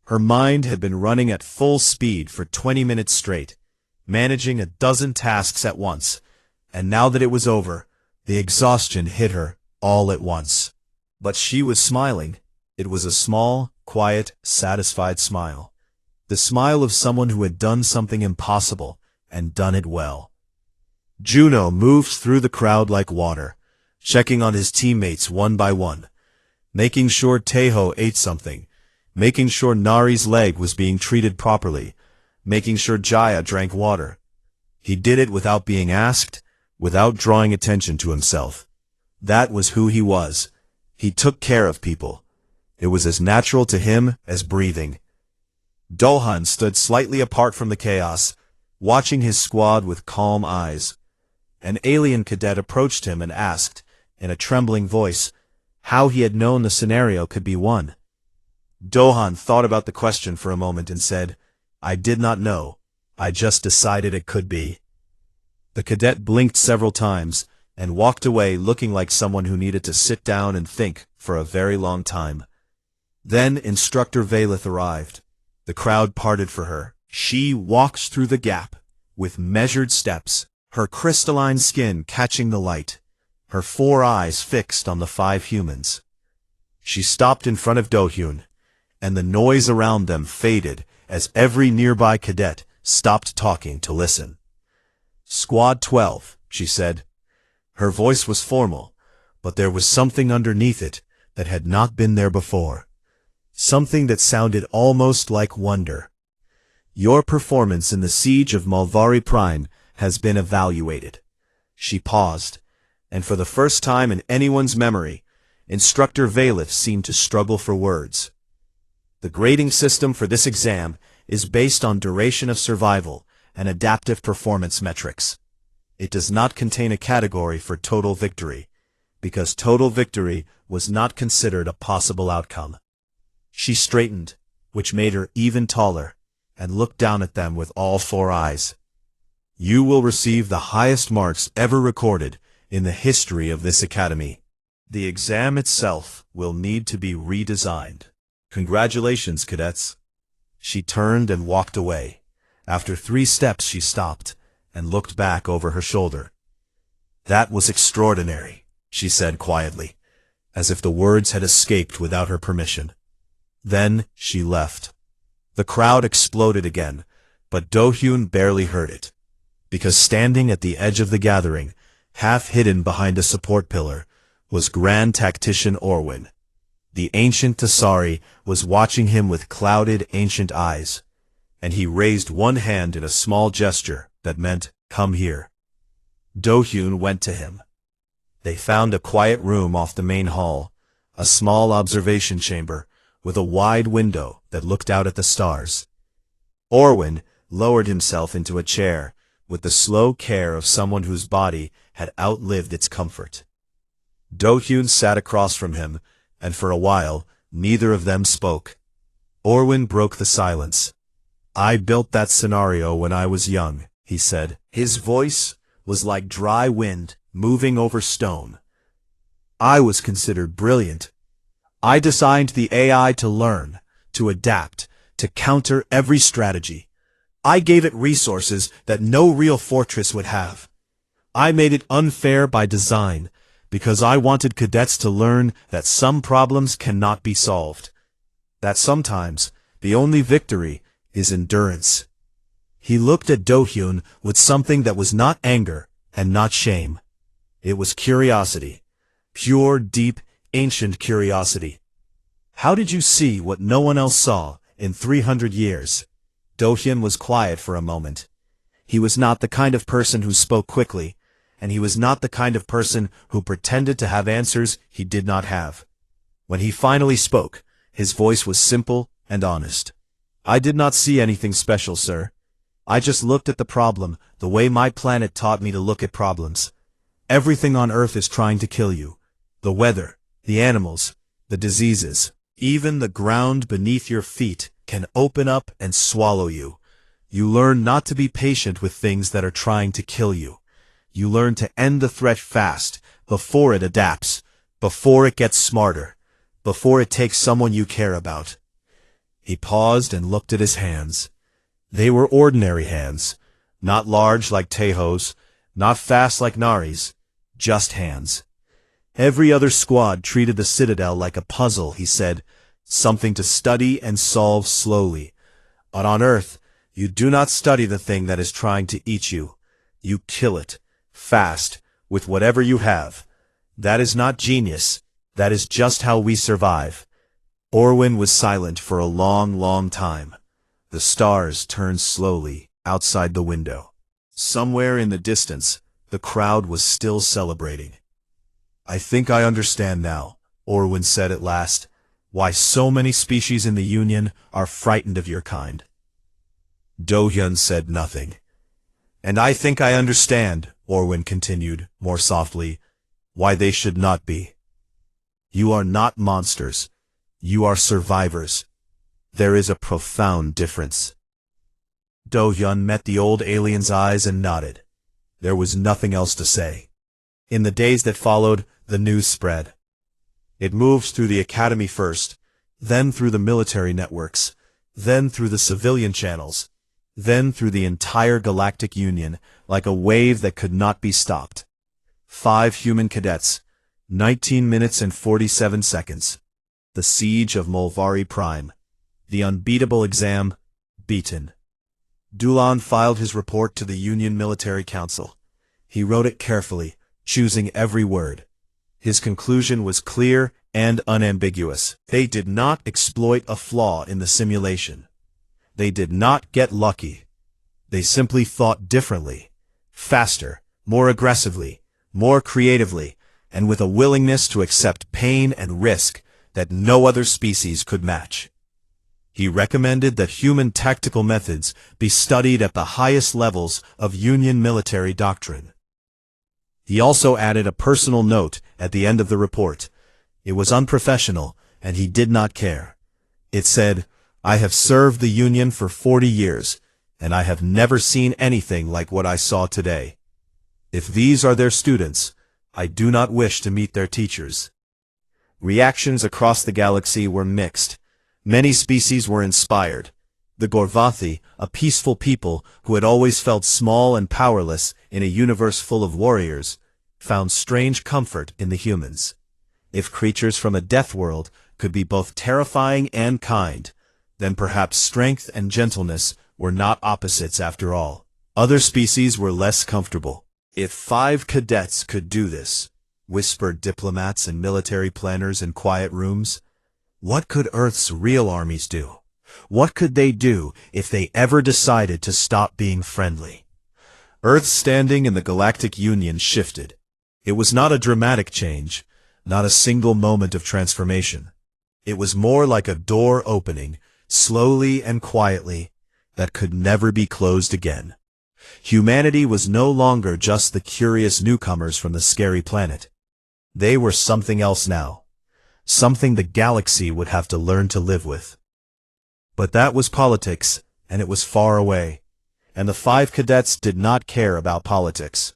Her mind had been running at full speed for 20 minutes straight, managing a dozen tasks at once, and now that it was over, the exhaustion hit her all at once. But she was smiling. It was a small, quiet, satisfied smile. The smile of someone who had done something impossible and done it well. Juno moved through the crowd like water, checking on his teammates one by one, making sure Teho ate something, making sure Nari's leg was being treated properly, making sure Jaya drank water. He did it without being asked, without drawing attention to himself. That was who he was. He took care of people. It was as natural to him as breathing. Dohan stood slightly apart from the chaos, watching his squad with calm eyes. An alien cadet approached him and asked, in a trembling voice, how he had known the scenario could be won. Dohan thought about the question for a moment and said, "I did not know. I just decided it could be." The cadet blinked several times and walked away looking like someone who needed to sit down and think for a very long time. Then Instructor Valith arrived. The crowd parted for her. She walked through the gap with measured steps, her crystalline skin catching the light, her 4 eyes fixed on the 5 humans. She stopped in front of Dohyun, and the noise around them faded as every nearby cadet stopped talking to listen. "Squad 12, she said. Her voice was formal, but there was something underneath it that had not been there before. Something that sounded almost like wonder. "Your performance in the siege of Malvari Prime has been evaluated." She paused, and for the first time in anyone's memory, Instructor Valith seemed to struggle for words. The grading system for this exam is based on duration of survival and adaptive performance metrics. It does not contain a category for total victory, because total victory was not considered a possible outcome. She straightened, which made her even taller, and looked down at them with all 4 eyes. "You will receive the highest marks ever recorded in the history of this academy. The exam itself will need to be redesigned. Congratulations, cadets." She turned and walked away. After 3 steps she stopped and looked back over her shoulder. "That was extraordinary," she said quietly, as if the words had escaped without her permission. Then she left. The crowd exploded again, but Dohyun barely heard it, because standing at the edge of the gathering, half hidden behind a support pillar, was Grand Tactician Orwin. The ancient Tasari was watching him with clouded, ancient eyes, and he raised one hand in a small gesture that meant, "Come here." Do-hyun went to him. They found a quiet room off the main hall, a small observation chamber with a wide window that looked out at the stars. Orwin lowered himself into a chair with the slow care of someone whose body had outlived its comfort. Do-hyun sat across from him, and for a while, neither of them spoke. Orwin broke the silence. "I built that scenario when I was young," he said. His voice was like dry wind moving over stone. "I was considered brilliant. I designed the AI to learn, to adapt, to counter every strategy. I gave it resources that no real fortress would have. I made it unfair by design, because I wanted cadets to learn that some problems cannot be solved. That sometimes the only victory is endurance." He looked at Do-hyun with something that was not anger and not shame. It was curiosity. Pure, deep, ancient curiosity. "How did you see what no one else saw in 300 years? Do-hyun was quiet for a moment. He was not the kind of person who spoke quickly, and he was not the kind of person who pretended to have answers he did not have. When he finally spoke, his voice was simple and honest. "I did not see anything special, sir. I just looked at the problem the way my planet taught me to look at problems. Everything on Earth is trying to kill you. The weather, the animals, the diseases, even the ground beneath your feet can open up and swallow you. You learn not to be patient with things that are trying to kill you. You learn to end the threat fast, before it adapts, before it gets smarter, before it takes someone you care about." He paused and looked at his hands. They were ordinary hands, not large like Taeho's, not fast like Nari's, just hands. Every other squad treated the Citadel like a puzzle, he said, something to study and solve slowly. But on Earth, you do not study the thing that is trying to eat you. You kill it, fast, with whatever you have. That is not genius. That is just how we survive. Orwin was silent for a long, long time. The stars turned slowly outside the window. Somewhere in the distance, the crowd was still celebrating. "I think I understand now," Orwin said at last, "why so many species in the Union are frightened of your kind." Do-hyun said nothing. "And I think I understand," Orwin continued, more softly, "why they should not be. You are not monsters. You are survivors. There is a profound difference." Do-hyun met the old alien's eyes and nodded. There was nothing else to say. In the days that followed, the news spread. It moved through the academy first, then through the military networks, then through the civilian channels, then through the entire Galactic Union, like a wave that could not be stopped. 5 human cadets, 19 minutes and 47 seconds. The siege of Molvari Prime. The unbeatable exam, beaten. Dulan filed his report to the Union Military Council. He wrote it carefully, choosing every word. His conclusion was clear and unambiguous. They did not exploit a flaw in the simulation. They did not get lucky. They simply thought differently, faster, more aggressively, more creatively, and with a willingness to accept pain and risk that no other species could match. He recommended that human tactical methods be studied at the highest levels of Union military doctrine. He also added a personal note at the end of the report. It was unprofessional, and he did not care. It said, "I have served the Union for 40 years, and I have never seen anything like what I saw today. If these are their students, I do not wish to meet their teachers." Reactions across the galaxy were mixed. Many species were inspired. The Gorvathi, a peaceful people who had always felt small and powerless in a universe full of warriors, found strange comfort in the humans. If creatures from a death world could be both terrifying and kind, then perhaps strength and gentleness were not opposites after all. Other species were less comfortable. "If 5 cadets could do this," whispered diplomats and military planners in quiet rooms, What could Earth's real armies do? What could they do if they ever decided to stop being friendly? Earth's standing in the Galactic Union shifted. It was not a dramatic change, not a single moment of transformation. It was more like a door opening, slowly and quietly, that could never be closed again. Humanity was no longer just the curious newcomers from the scary planet. They were something else now. Something the galaxy would have to learn to live with. But that was politics, and it was far away. And the 5 cadets did not care about politics.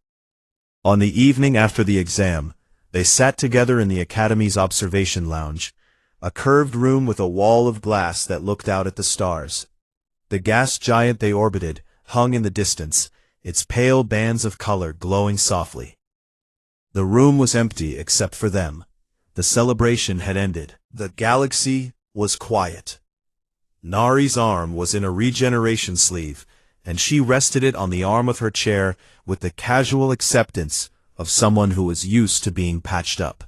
On the evening after the exam, they sat together in the Academy's observation lounge, a curved room with a wall of glass that looked out at the stars. The gas giant they orbited hung in the distance, its pale bands of color glowing softly. The room was empty except for them. The celebration had ended. The galaxy was quiet. Nari's arm was in a regeneration sleeve, and she rested it on the arm of her chair with the casual acceptance of someone who was used to being patched up.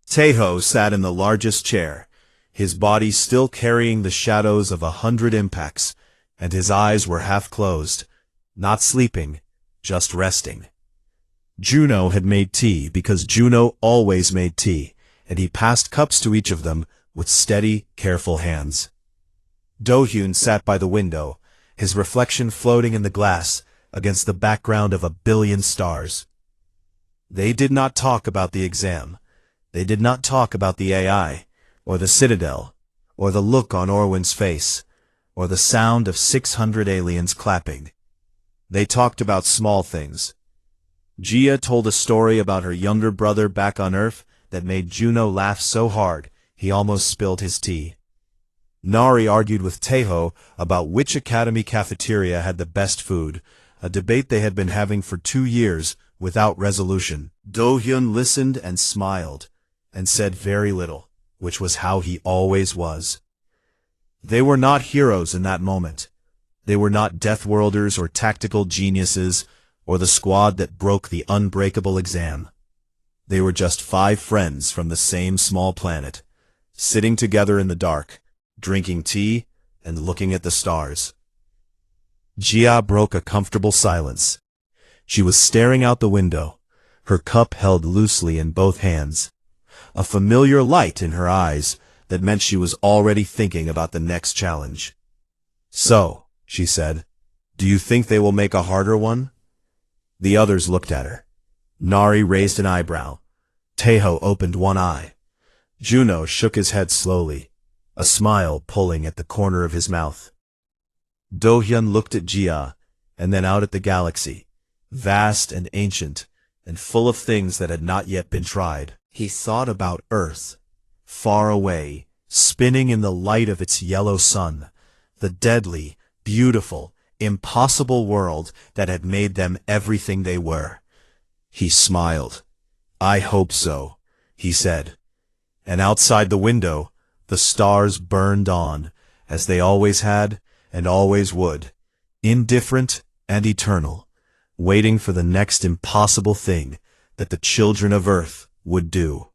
Tejo sat in the largest chair, his body still carrying the shadows of 100 impacts, and his eyes were half closed, not sleeping, just resting. Juno had made tea because Juno always made tea, and he passed cups to each of them with steady, careful hands. Do-hyun sat by the window, his reflection floating in the glass against the background of 1 billion stars. They did not talk about the exam. They did not talk about the AI, or the Citadel, or the look on Orwin's face, or the sound of 600 aliens clapping. They talked about small things. Gia told a story about her younger brother back on Earth that made Juno laugh so hard he almost spilled his tea. Nari argued with Tejo about which academy cafeteria had the best food, a debate they had been having for 2 years without resolution. Do-hyun listened and smiled, and said very little, which was how he always was. They were not heroes in that moment. They were not Deathworlders or tactical geniuses, or the squad that broke the unbreakable exam. They were just 5 friends from the same small planet, sitting together in the dark, drinking tea and looking at the stars. Gia broke a comfortable silence. She was staring out the window, her cup held loosely in both hands, a familiar light in her eyes that meant she was already thinking about the next challenge. "So," she said, "do you think they will make a harder one?" The others looked at her. Nari raised an eyebrow. Tejo opened one eye. Juno shook his head slowly, a smile pulling at the corner of his mouth. Do-hyun looked at Gia, and then out at the galaxy, vast and ancient, and full of things that had not yet been tried. He thought about Earth, far away, spinning in the light of its yellow sun, the deadly, beautiful, impossible world that had made them everything they were. He smiled. "I hope so," he said. And outside the window, the stars burned on, as they always had and always would, indifferent and eternal, waiting for the next impossible thing that the children of Earth would do.